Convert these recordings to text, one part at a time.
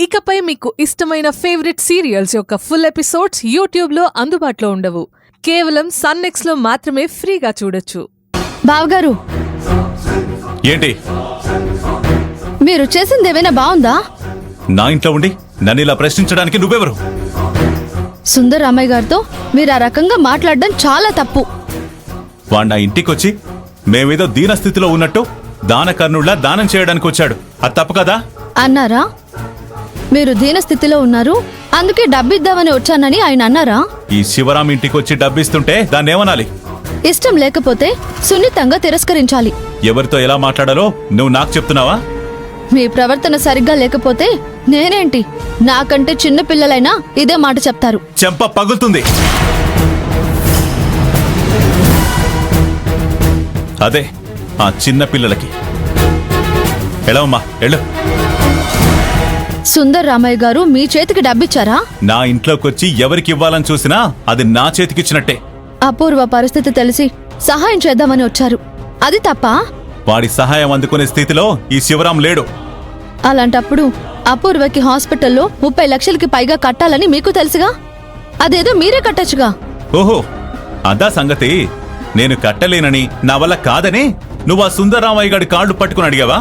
ఇకపై మీకు ఇష్టమైన ఫేవరెట్ సీరియల్స్ యొక్క ఫుల్ ఎపిసోడ్స్ యూట్యూబ్లో అందుబాటులో ఉండవు. కేవలం సన్నెక్స్లో మాత్రమే ఫ్రీగా చూడొచ్చు. బావగారు, ఏంటి మీరు చేసింది ఏమైనా బాగుందా? నా ఇంట్లో ఉండి నన్ను ఇలా ప్రశ్నించడానికి నువ్వెవరు? సుందర్ రామయ్య గారితో మీరు ఆ రకంగా మాట్లాడడం చాలా తప్పు. వాడు నా ఇంటికొచ్చి మేమేదో దీనస్థితిలో ఉన్నట్టు దానకర్ణుళ్లా దానం చేయడానికి వచ్చాడు. అది తప్పు కదా? అన్నారా? మీరు దీనస్థితిలో ఉన్నారు, అందుకే డబ్బిద్దామని వచ్చానని ఆయన అన్నారా? ఈ శివరాం ఇంటికొచ్చి డబ్బిస్తుంటే దాన్నేమనాలి? ఇష్టం లేకపోతే సున్నితంగా తిరస్కరించాలి. ఎవరితో ఎలా మాట్లాడాలో నువ్వు నాకు చెప్తున్నావా? మీ ప్రవర్తన సరిగ్గా లేకపోతే నేనేంటి, నాకంటే చిన్న పిల్లలైనా ఇదే మాట చెప్తారు. చెంప పగులుతుంది. అదే ఆ చిన్న పిల్లలకి. ఎలావమ్మా, వెళ్ళు. సుందర్ రామయ్య గారు మీ చేతికి డబ్బిచ్చారా? నా ఇంట్లోకొచ్చి ఎవరికి ఇవ్వాలని చూసినా అది నా చేతికిచ్చినట్టే. అపూర్వ పరిస్థితి తెలిసి సహాయం చేద్దామని వచ్చారు, అది తప్ప? వాడి సహాయం అందుకునే స్థితిలో ఈ శివరాం లేడు. అలాంటప్పుడు అపూర్వకి హాస్పిటల్లో 30 లక్షలకి పైగా కట్టాలని మీకు తెలుసుగా, అదేదో మీరే కట్టచ్చుగా. ఓహో, అదా సంగతి. నేను కట్టలేనని, నా వల్ల కాదని నువ్వు ఆ సుందరరామయ్య గారి కాళ్ళు పట్టుకుని అడిగావా?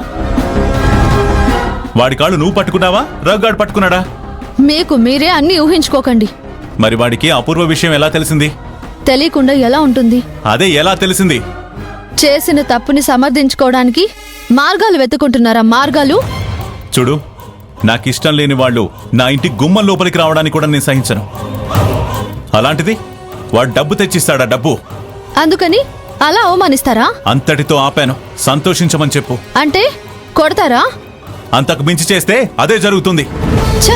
వాడి కాళ్ళు నువ్వు పట్టుకున్నావా, రఘుగాడు పట్టుకున్నాడా? మీకు మీరే అన్ని ఊహించుకోకండి. మరి వాడికి అపూర్వ విషయం ఎలా తెలిసింది? తెలియకుండా ఎలా ఉంటుంది? అదే ఎలా తెలిసింది? చేసిన తప్పుని సమర్థించుకోవడానికి మార్గాలు వెతుకుంటున్నారా? మార్గాలు చూడు, నాకిష్టం లేని వాళ్ళు నా ఇంటి గుమ్మం లోపలికి రావడానికి కూడా నేను సహించను. అలాంటిది వాడు డబ్బు తెచ్చిస్తాడా? డబ్బు అందుకని అలా అవమానిస్తారా? అంతటితో ఆపాను. సంతోషించమని చెప్పు. అంటే కొడతారా? అంతకు మించి చేస్తే అదే జరుగుతుంది. ఛ!